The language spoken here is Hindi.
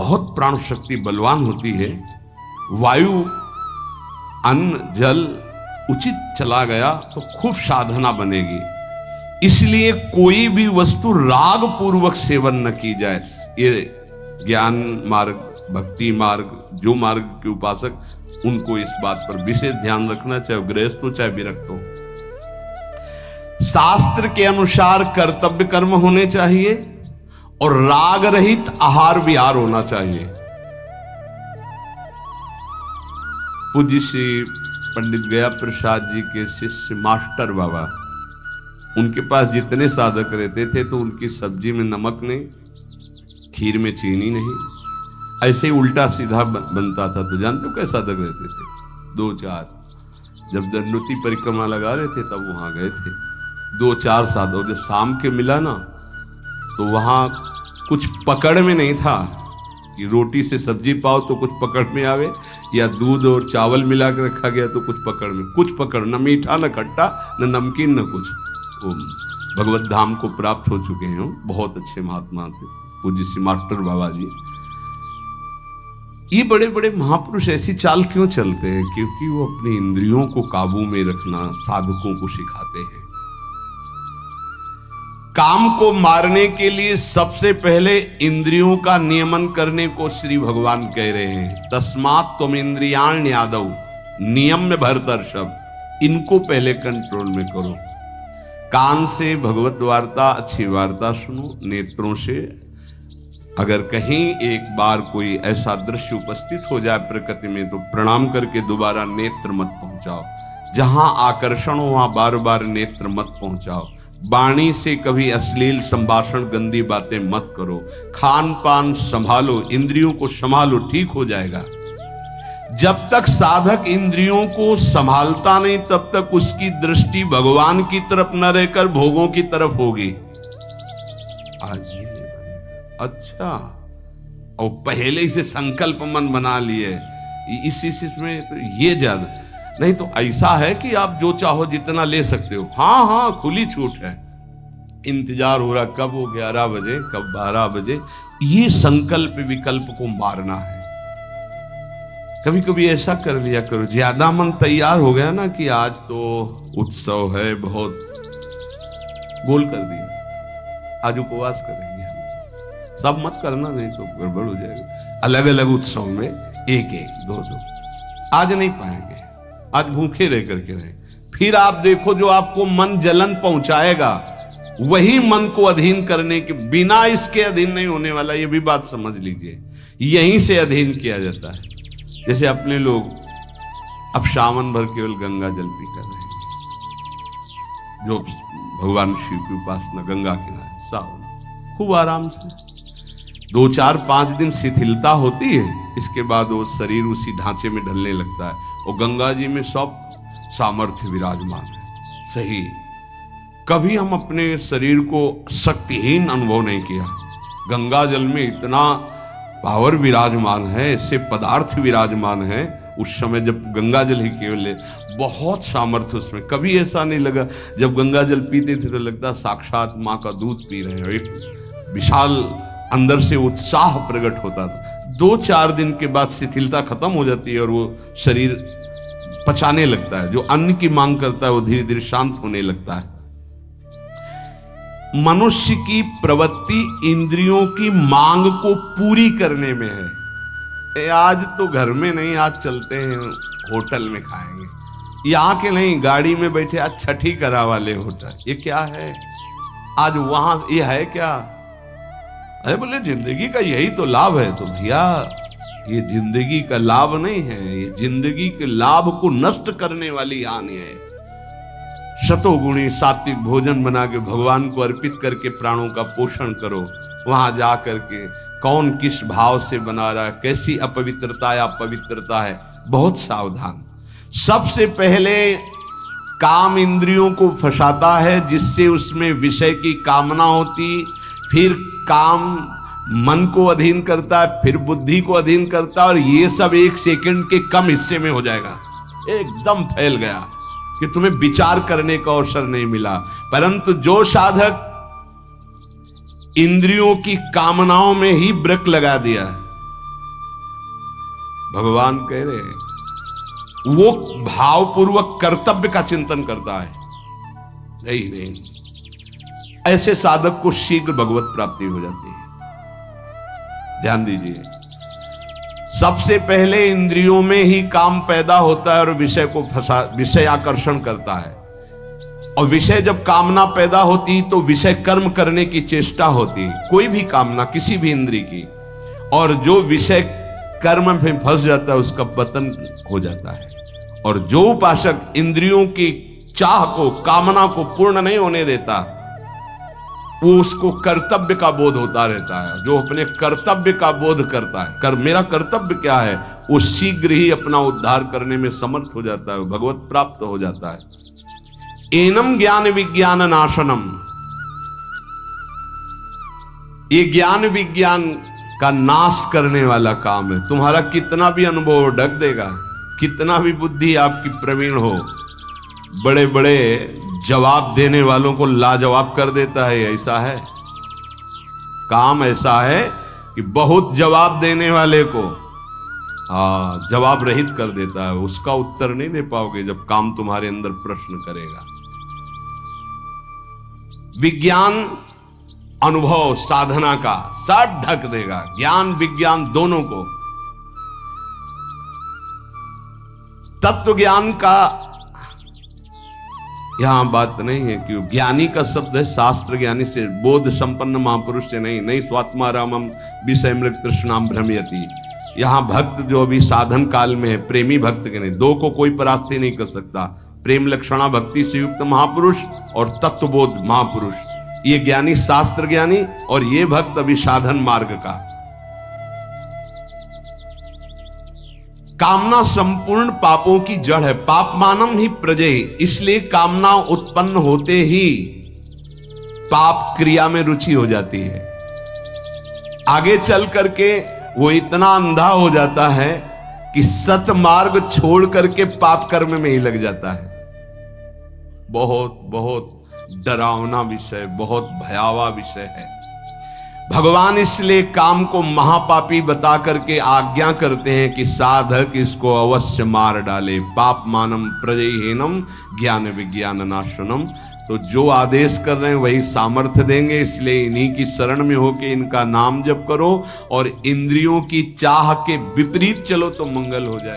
बहुत प्राण शक्ति बलवान होती है। वायु, अन्न, जल उचित चला गया तो खूब साधना बनेगी। इसलिए कोई भी वस्तु राग पूर्वक सेवन न की जाए। ये ज्ञान मार्ग, भक्ति मार्ग, जो मार्ग के उपासक, उनको इस बात पर विशेष ध्यान रखना, चाहे गृहस्थ हो चाहे विरक्त हो। शास्त्र के अनुसार कर्तव्य कर्म होने चाहिए और राग रहित आहार विहार होना चाहिए। पूज्य श्री पंडित गया प्रसाद जी के शिष्य मास्टर बाबा, उनके पास जितने साधक रहते थे तो उनकी सब्जी में नमक नहीं, खीर में चीनी नहीं, ऐसे ही उल्टा सीधा बनता था। तो जानते हो कैसे साधक रहते थे? 2-4 जब दंडोती परिक्रमा लगा रहे थे तब वहां गए थे 2-4 साधक। जब शाम के मिला ना तो वहां कुछ पकड़ में नहीं था कि रोटी से सब्जी पाओ तो कुछ पकड़ में आवे, या दूध और चावल मिला के रखा गया तो कुछ पकड़ में, कुछ पकड़, न मीठा न खट्टा न नमकीन न कुछ। वो भगवत धाम को प्राप्त हो चुके हैं, बहुत अच्छे महात्मा थे पूज्य श्री मास्टर बाबा जी। ये बड़े बड़े महापुरुष ऐसी चाल क्यों चलते हैं? क्योंकि वो अपनी इंद्रियों को काबू में रखना साधकों को सिखाते हैं। काम को मारने के लिए सबसे पहले इंद्रियों का नियमन करने को श्री भगवान कह रहे हैं। तस्मात् त्वम इंद्रियाण् यादव, नियम में भरतर्षभ, इनको पहले कंट्रोल में करो। कान से भगवत वार्ता, अच्छी वार्ता सुनो। नेत्रों से अगर कहीं एक बार कोई ऐसा दृश्य उपस्थित हो जाए प्रकृति में तो प्रणाम करके दोबारा नेत्र मत पहुंचाओ। जहां आकर्षण हो वहां बार बार नेत्र मत पहुंचाओ। वाणी से कभी अश्लील संभाषण, गंदी बातें मत करो। खान पान संभालो, इंद्रियों को संभालो, ठीक हो जाएगा। जब तक साधक इंद्रियों को संभालता नहीं तब तक उसकी दृष्टि भगवान की तरफ न रहकर भोगों की तरफ होगी। आज अच्छा, और पहले ही से संकल्प मन बना लिए इसी में तो ये ज्यादा नहीं तो ऐसा है कि आप जो चाहो जितना ले सकते हो। हाँ हाँ, खुली छूट है। इंतजार हो रहा कब हो 11 बजे, कब 12 बजे। ये संकल्प विकल्प को मारना है। कभी कभी ऐसा कर लिया करो, ज्यादा मन तैयार हो गया ना कि आज तो उत्सव है, बहुत बोल कर दिया आज उपवास करेंगे। सब मत करना, नहीं तो गड़बड़ हो जाएगा। अलग अलग उत्सव में एक एक, दो दो, आज नहीं पाएंगे, आज भूखे रह करके रहे। फिर आप देखो जो आपको मन जलन पहुंचाएगा वही मन को अधीन करने के बिना इसके अधीन नहीं होने वाला। ये भी बात समझ लीजिए, यहीं से अधीन किया जाता है। जैसे अपने लोग अब सावन भर केवल गंगा जल पी कर रहे हैं, जो भगवान शिव की उपासना गंगा किनारे सावन खूब आराम से 2-4-5 दिन शिथिलता होती है, इसके बाद वो शरीर उसी ढांचे में ढलने लगता है और गंगा जी में सब सामर्थ्य विराजमान है। सही, कभी हम अपने शरीर को शक्तिहीन अनुभव नहीं किया। गंगा जल में इतना पावर विराजमान है, ऐसे पदार्थ विराजमान है। उस समय जब गंगा जल ही केवल है, बहुत सामर्थ्य उसमें। कभी ऐसा नहीं लगा, जब गंगा जल पीते थे तो लगता साक्षात माँ का दूध पी रहे हैं। एक विशाल अंदर से उत्साह प्रकट होता था। 2-4 दिन के बाद शिथिलता खत्म हो जाती है और वो शरीर पचाने लगता है। जो अन्न की मांग करता है वो धीरे धीरे शांत होने लगता है। मनुष्य की प्रवृत्ति इंद्रियों की मांग को पूरी करने में है। आज तो घर में नहीं, आज चलते हैं होटल में खाएंगे। यहाँ के नहीं, गाड़ी में बैठे आज छठी करा वाले होटल। ये क्या है? आज वहां ये है क्या? अरे बोले जिंदगी का यही तो लाभ है। तो भैया ये जिंदगी का लाभ नहीं है, ये जिंदगी के लाभ को नष्ट करने वाली हानि है। शतोगुणी सात्विक भोजन बना के भगवान को अर्पित करके प्राणों का पोषण करो। वहां जा करके कौन किस भाव से बना रहा है, कैसी अपवित्रता या पवित्रता है, बहुत सावधान। सबसे पहले काम इंद्रियों को फंसाता है, जिससे उसमें विषय की कामना होती, फिर काम मन को अधीन करता है, फिर बुद्धि को अधीन करता है, और ये सब 1 सेकंड के कम हिस्से में हो जाएगा। एकदम फैल गया कि तुम्हें विचार करने का अवसर नहीं मिला। परंतु जो साधक इंद्रियों की कामनाओं में ही ब्रेक लगा दिया, भगवान कह रहे हैं वो भावपूर्वक कर्तव्य का चिंतन करता है। नहीं, ऐसे साधक को शीघ्र भगवत प्राप्ति हो जाती है। ध्यान दीजिए, सबसे पहले इंद्रियों में ही काम पैदा होता है और विषय आकर्षण करता है। और विषय जब कामना पैदा होती तो विषय कर्म करने की चेष्टा होती, कोई भी कामना किसी भी इंद्रिय की, और जो विषय कर्म में फंस जाता है उसका पतन हो जाता है। और जो उपासक इंद्रियों की चाह को, कामना को पूर्ण नहीं होने देता, वो उसको कर्तव्य का बोध होता रहता है। जो अपने कर्तव्य का बोध करता है, मेरा कर्तव्य क्या है, वो शीघ्र ही अपना उद्धार करने में समर्थ हो जाता है, भगवत प्राप्त हो जाता है। एनम ज्ञान विज्ञान नाशनम, ये ज्ञान विज्ञान का नाश करने वाला काम है। तुम्हारा कितना भी अनुभव ढक देगा, कितना भी बुद्धि आपकी प्रवीण हो, बड़े बड़े जवाब देने वालों को लाजवाब कर देता है। ऐसा है, काम ऐसा है कि बहुत जवाब देने वाले को जवाब रहित कर देता है। उसका उत्तर नहीं दे पाओगे जब काम तुम्हारे अंदर प्रश्न करेगा। विज्ञान अनुभव साधना का सब ढक देगा, ज्ञान विज्ञान दोनों को। तत्व ज्ञान का यहां बात नहीं है कि ज्ञानी का शब्द है शास्त्र ज्ञानी से, बोध संपन्न महापुरुष से नहीं स्वात्मा रामम विषय मृग तृष्णाम भ्रमयति। यहां भक्त जो अभी साधन काल में है, प्रेमी भक्त के नहीं, दो को कोई परास्ती नहीं कर सकता। प्रेम लक्षणा भक्ति से युक्त महापुरुष और तत्वबोध महापुरुष, ये ज्ञानी शास्त्र ज्ञानी, और ये भक्त अभी साधन मार्ग का। कामना संपूर्ण पापों की जड़ है। पाप मानम ही प्रजय, इसलिए कामना उत्पन्न होते ही पाप क्रिया में रुचि हो जाती है। आगे चल करके वो इतना अंधा हो जाता है कि सतमार्ग छोड़ करके पाप कर्म में ही लग जाता है। बहुत बहुत डरावना विषय, बहुत भयावह विषय है। भगवान इसलिए काम को महापापी बता करके आज्ञा करते हैं कि साधक इसको अवश्य मार डाले। पाप मानम प्रजयहीनम ज्ञान विज्ञान नाशनम। तो जो आदेश कर रहे हैं वही सामर्थ्य देंगे, इसलिए इन्हीं की शरण में होके इनका नाम जप करो और इंद्रियों की चाह के विपरीत चलो तो मंगल हो जाएगा।